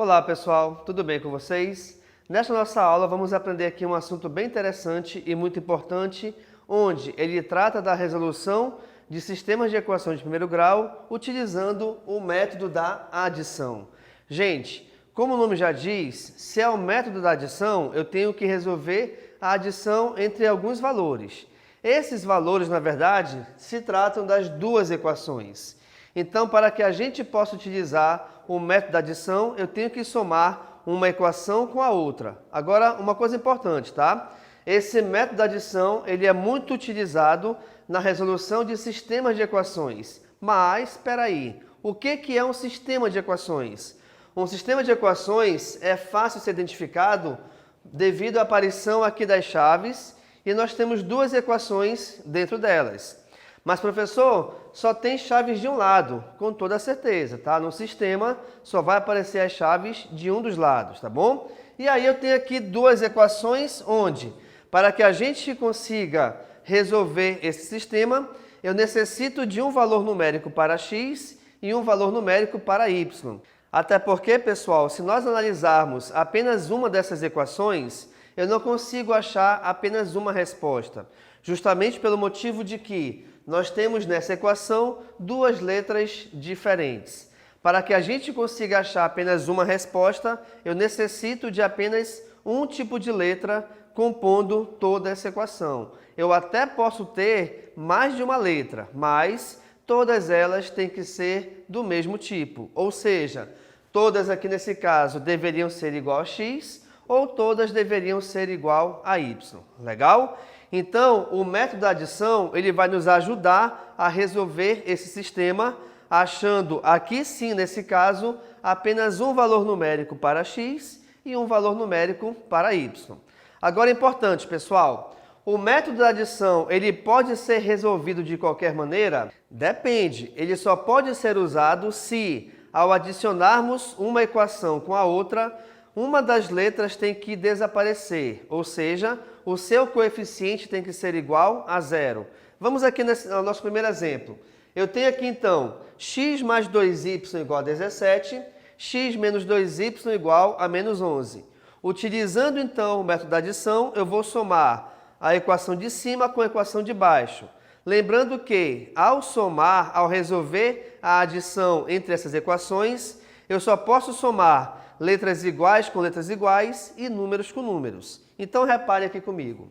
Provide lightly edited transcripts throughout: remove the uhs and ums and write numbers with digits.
Olá pessoal, tudo bem com vocês? Nesta nossa aula vamos aprender aqui um assunto bem interessante e muito importante, onde ele trata da resolução de sistemas de equações de primeiro grau utilizando o método da adição. Gente, como o nome já diz, se é o método da adição, eu tenho que resolver a adição entre alguns valores. Esses valores, na verdade, se tratam das duas equações. Então, para que a gente possa utilizar o método da adição, eu tenho que somar uma equação com a outra. Agora, uma coisa importante, tá? Esse método da adição, ele é muito utilizado na resolução de sistemas de equações. Mas, espera aí, o que é um sistema de equações? Um sistema de equações é fácil ser identificado devido à aparição aqui das chaves e nós temos duas equações dentro delas. Mas, professor, só tem chaves de um lado, com toda certeza, tá? No sistema só vai aparecer as chaves de um dos lados, tá bom? E aí eu tenho aqui duas equações onde, para que a gente consiga resolver esse sistema, eu necessito de um valor numérico para x e um valor numérico para y. Até porque, pessoal, se nós analisarmos apenas uma dessas equações, eu não consigo achar apenas uma resposta, justamente pelo motivo de que nós temos nessa equação duas letras diferentes. Para que a gente consiga achar apenas uma resposta, eu necessito de apenas um tipo de letra compondo toda essa equação. Eu até posso ter mais de uma letra, mas todas elas têm que ser do mesmo tipo. Ou seja, todas aqui nesse caso deveriam ser igual a x ou todas deveriam ser igual a y. Legal? Então, o método da adição, ele vai nos ajudar a resolver esse sistema, achando aqui sim, nesse caso, apenas um valor numérico para x e um valor numérico para y. Agora é importante, pessoal, o método da adição, ele pode ser resolvido de qualquer maneira? Depende, ele só pode ser usado se, ao adicionarmos uma equação com a outra, uma das letras tem que desaparecer, ou seja, o seu coeficiente tem que ser igual a zero. Vamos aqui no nosso primeiro exemplo. Eu tenho aqui então x mais 2y igual a 17, x menos 2y igual a menos 11. Utilizando então o método da adição, eu vou somar a equação de cima com a equação de baixo. Lembrando que, ao somar, ao resolver a adição entre essas equações, eu só posso somar letras iguais com letras iguais e números com números. Então, repare aqui comigo.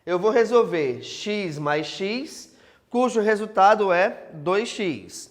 Eu vou resolver x mais x, cujo resultado é 2x.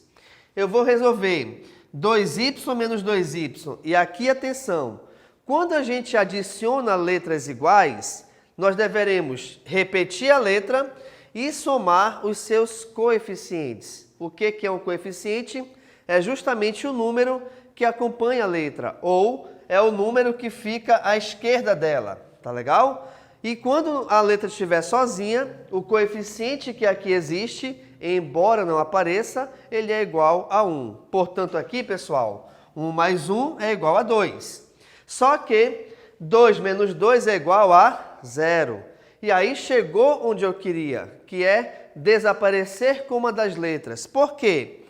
Eu vou resolver 2y menos 2y. E aqui, atenção, quando a gente adiciona letras iguais, nós deveremos repetir a letra e somar os seus coeficientes. O que é um coeficiente? É justamente o número que acompanha a letra, ou é o número que fica à esquerda dela, tá legal? E quando a letra estiver sozinha, o coeficiente que aqui existe, embora não apareça, ele é igual a 1. Portanto, aqui, pessoal, 1 mais 1 é igual a 2. Só que 2 menos 2 é igual a 0. E aí chegou onde eu queria, que é desaparecer com uma das letras. Por quê?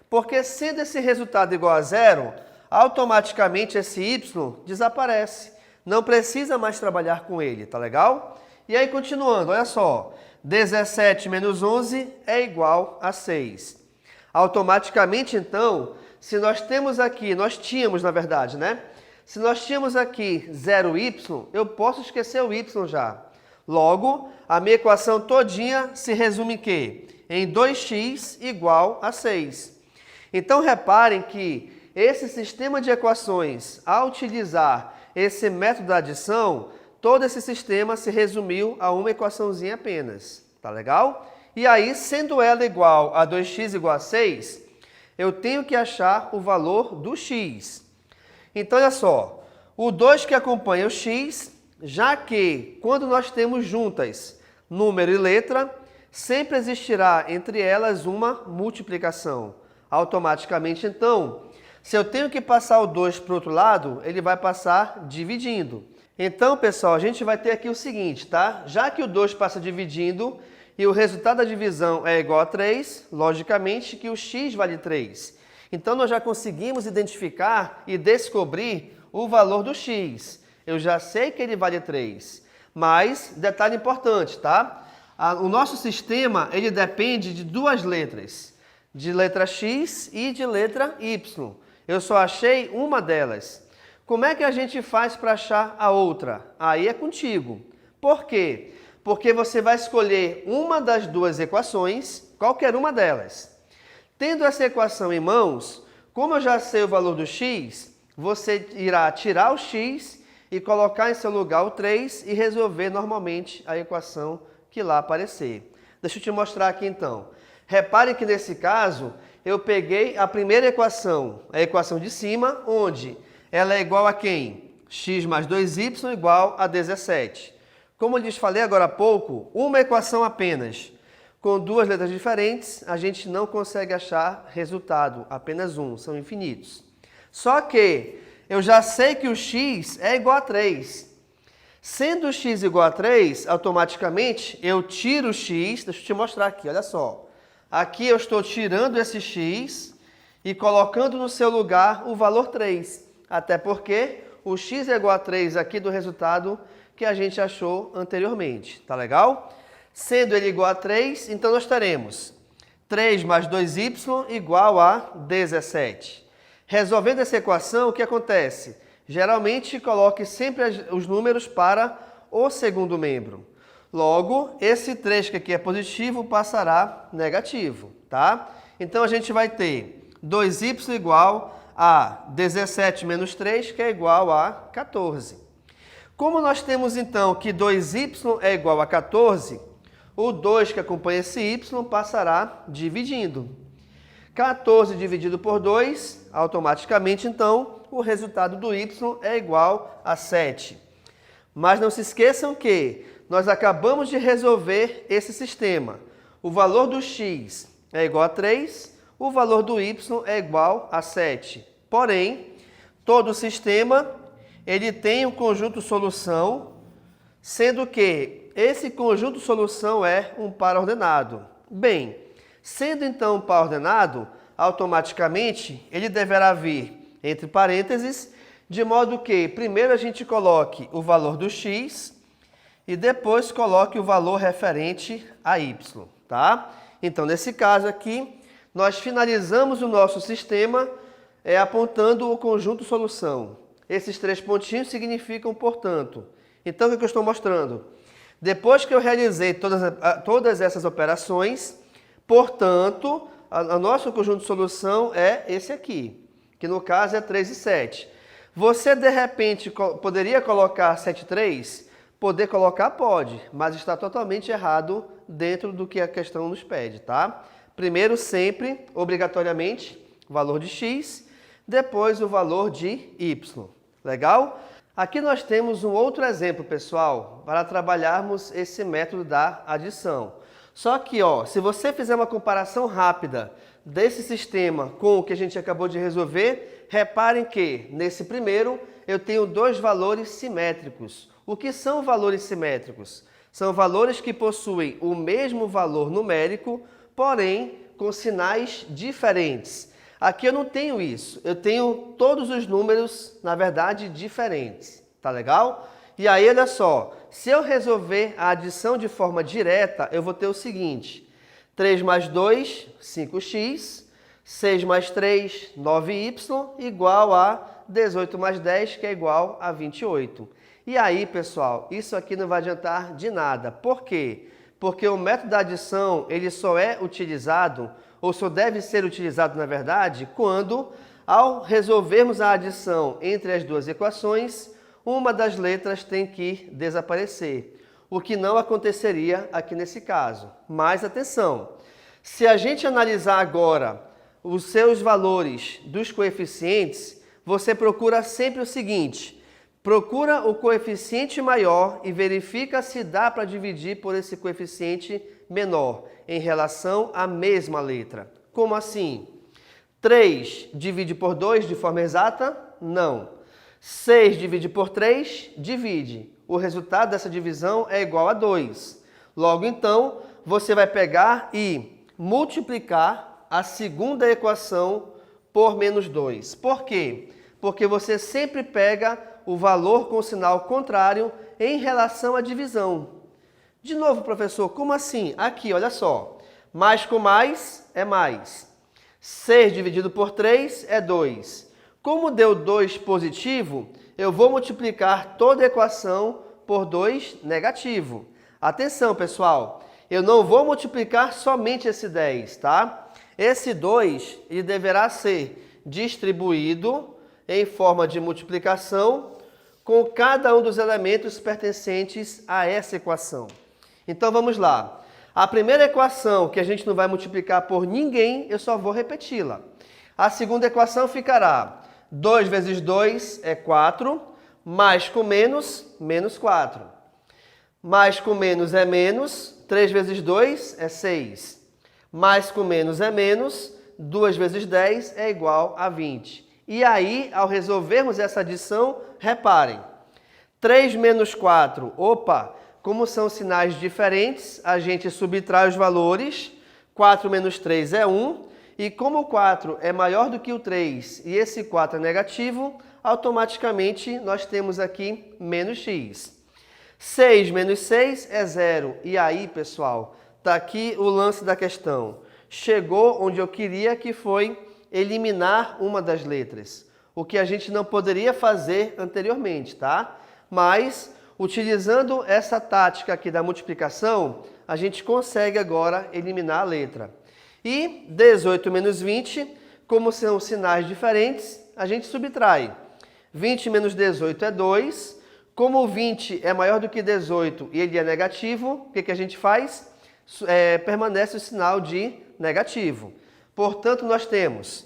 Porque sendo esse resultado igual a 0, automaticamente esse y desaparece. Não precisa mais trabalhar com ele, tá legal? E aí, continuando, olha só. 17 menos 11 é igual a 6. Automaticamente, então, se nós temos aqui, nós tínhamos, na verdade, né? Se nós tínhamos aqui 0y, eu posso esquecer o y já. Logo, a minha equação todinha se resume em quê? Em 2x igual a 6. Então, reparem que esse sistema de equações, ao utilizar esse método da adição, todo esse sistema se resumiu a uma equaçãozinha apenas. Tá legal? E aí, sendo ela igual a 2x igual a 6, eu tenho que achar o valor do x. Então, olha só, o 2 que acompanha o x, já que quando nós temos juntas número e letra, sempre existirá entre elas uma multiplicação. Automaticamente, então, se eu tenho que passar o 2 para o outro lado, ele vai passar dividindo. Então, pessoal, a gente vai ter aqui o seguinte, tá? Já que o 2 passa dividindo e o resultado da divisão é igual a 3, logicamente que o x vale 3. Então, nós já conseguimos identificar e descobrir o valor do x. Eu já sei que ele vale 3. Mas, detalhe importante, tá? O nosso sistema, ele depende de duas letras. De letra x e de letra y. Eu só achei uma delas. Como é que a gente faz para achar a outra? Aí é contigo. Por quê? Porque você vai escolher uma das duas equações, qualquer uma delas. Tendo essa equação em mãos, como eu já sei o valor do x, você irá tirar o x e colocar em seu lugar o 3 e resolver normalmente a equação que lá aparecer. Deixa eu te mostrar aqui então. Repare que nesse caso, eu peguei a primeira equação, a equação de cima, onde ela é igual a quem? X mais 2y igual a 17. Como eu lhes falei agora há pouco, uma equação apenas. Com duas letras diferentes, a gente não consegue achar resultado, apenas um, são infinitos. Só que eu já sei que o x é igual a 3. Sendo o x igual a 3, automaticamente eu tiro o x, deixa eu te mostrar aqui, olha só. Aqui eu estou tirando esse x e colocando no seu lugar o valor 3. Até porque o x é igual a 3 aqui do resultado que a gente achou anteriormente. Tá legal? Sendo ele igual a 3, então nós teremos 3 mais 2y igual a 17. Resolvendo essa equação, o que acontece? Geralmente, coloque sempre os números para o segundo membro. Logo, esse 3 que aqui é positivo passará negativo, tá? Então, a gente vai ter 2y igual a 17 menos 3, que é igual a 14. Como nós temos, então, que 2y é igual a 14, o 2 que acompanha esse y passará dividindo. 14 dividido por 2, automaticamente, então, o resultado do y é igual a 7. Mas não se esqueçam que nós acabamos de resolver esse sistema. O valor do x é igual a 3, o valor do y é igual a 7. Porém, todo sistema ele tem um conjunto solução, sendo que esse conjunto solução é um par ordenado. Bem, sendo então um par ordenado, automaticamente ele deverá vir entre parênteses, de modo que primeiro a gente coloque o valor do x e depois coloque o valor referente a y, tá? Então, nesse caso aqui, nós finalizamos o nosso sistema apontando o conjunto solução. Esses 3 pontinhos significam, portanto. Então, o que eu estou mostrando? Depois que eu realizei todas essas operações, portanto, o nosso conjunto de solução é esse aqui, que no caso é 3 e 7. Você, de repente, poderia colocar 7 e 3? Poder colocar pode, mas está totalmente errado dentro do que a questão nos pede, tá? Primeiro, sempre, obrigatoriamente, o valor de x, depois o valor de y. Legal? Aqui nós temos um outro exemplo, pessoal, para trabalharmos esse método da adição. Só que, se você fizer uma comparação rápida desse sistema com o que a gente acabou de resolver, reparem que, nesse primeiro, eu tenho 2 valores simétricos. O que são valores simétricos? São valores que possuem o mesmo valor numérico, porém com sinais diferentes. Aqui eu não tenho isso, eu tenho todos os números, na verdade, diferentes. Tá legal? E aí, olha só, se eu resolver a adição de forma direta, eu vou ter o seguinte: 3 mais 2, 5x, 6 mais 3, 9y, igual a 18 mais 10, que é igual a 28. E aí, pessoal, isso aqui não vai adiantar de nada. Por quê? Porque o método da adição, ele só é utilizado, ou só deve ser utilizado, na verdade, quando, ao resolvermos a adição entre as duas equações, uma das letras tem que desaparecer, o que não aconteceria aqui nesse caso. Mas atenção, se a gente analisar agora os seus valores dos coeficientes, você procura sempre o seguinte: procura o coeficiente maior e verifica se dá para dividir por esse coeficiente menor em relação à mesma letra. Como assim? 3 divide por 2 de forma exata? Não. 6 divide por 3? Divide. O resultado dessa divisão é igual a 2. Logo, então, você vai pegar e multiplicar a segunda equação por menos 2. Por quê? Porque você sempre pega o valor com sinal contrário em relação à divisão. De novo, professor, como assim? Aqui, olha só. Mais com mais é mais. 6 dividido por 3 é 2. Como deu 2 positivo, eu vou multiplicar toda a equação por 2 negativo. Atenção, pessoal, eu não vou multiplicar somente esse 10, tá? Esse 2 ele deverá ser distribuído em forma de multiplicação com cada um dos elementos pertencentes a essa equação. Então vamos lá. A primeira equação, que a gente não vai multiplicar por ninguém, eu só vou repeti-la. A segunda equação ficará 2 vezes 2 é 4, mais com menos, menos 4. Mais com menos é menos, 3 vezes 2 é 6. Mais com menos é menos, 2 vezes 10 é igual a 20. E aí, ao resolvermos essa adição, reparem. 3 menos 4, opa, como são sinais diferentes, a gente subtrai os valores. 4 menos 3 é 1. E como o 4 é maior do que o 3 e esse 4 é negativo, automaticamente nós temos aqui menos x. 6 menos 6 é 0. E aí, pessoal, está aqui o lance da questão. Chegou onde eu queria, que foi eliminar uma das letras. O que a gente não poderia fazer anteriormente, tá? Mas, utilizando essa tática aqui da multiplicação, a gente consegue agora eliminar a letra. E 18 menos 20, como são sinais diferentes, a gente subtrai. 20 menos 18 é 2. Como 20 é maior do que 18 e ele é negativo, o que a gente faz? Permanece o sinal de negativo. Portanto, nós temos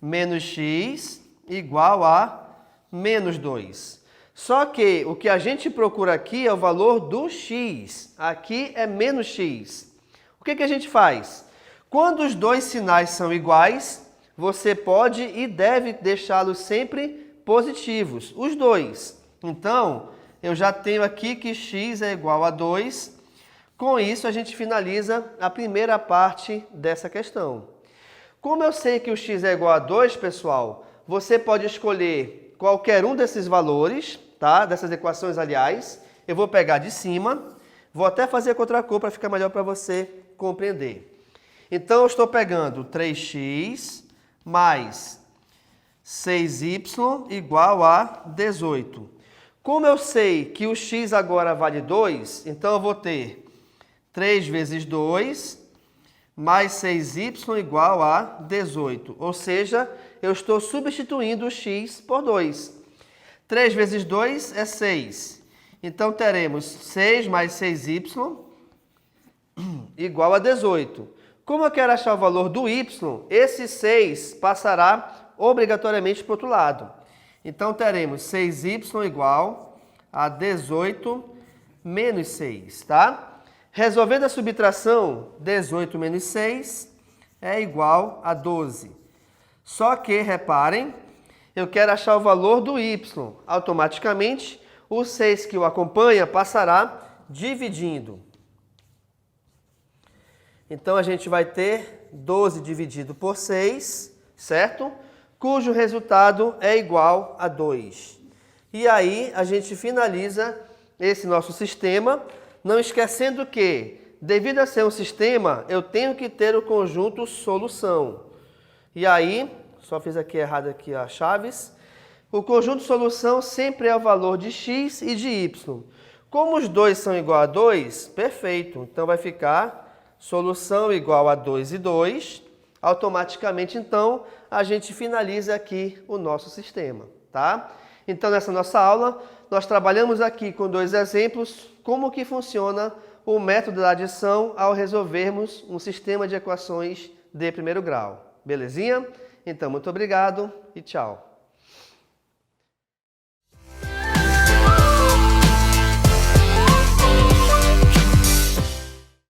menos x igual a menos 2. Só que o que a gente procura aqui é o valor do x. Aqui é menos x. O que a gente faz? Quando os dois sinais são iguais, você pode e deve deixá-los sempre positivos, os dois. Então, eu já tenho aqui que x é igual a 2. Com isso, a gente finaliza a primeira parte dessa questão. Como eu sei que o x é igual a 2, pessoal, você pode escolher qualquer um desses valores, tá? Dessas equações, aliás. Eu vou pegar de cima, vou até fazer com outra cor para ficar melhor para você compreender. Então, eu estou pegando 3x mais 6y igual a 18. Como eu sei que o x agora vale 2, então eu vou ter 3 vezes 2 mais 6y igual a 18. Ou seja, eu estou substituindo o x por 2. 3 vezes 2 é 6. Então, teremos 6 mais 6y igual a 18. Como eu quero achar o valor do y, esse 6 passará obrigatoriamente para o outro lado. Então, teremos 6y igual a 18 menos 6, tá? Resolvendo a subtração, 18 menos 6 é igual a 12. Só que, reparem, eu quero achar o valor do y. Automaticamente, o 6 que o acompanha passará dividindo. Então, a gente vai ter 12 dividido por 6, certo? Cujo resultado é igual a 2. E aí, a gente finaliza esse nosso sistema, não esquecendo que, devido a ser um sistema, eu tenho que ter o conjunto solução. E aí, só fiz aqui errado aqui as chaves, o conjunto solução sempre é o valor de x e de y. Como os dois são igual a 2, perfeito. Então, vai ficar solução igual a 2 e 2. Automaticamente, então, a gente finaliza aqui o nosso sistema, tá? Então, nessa nossa aula, nós trabalhamos aqui com 2 exemplos, como que funciona o método da adição ao resolvermos um sistema de equações de primeiro grau. Belezinha? Então, muito obrigado e tchau.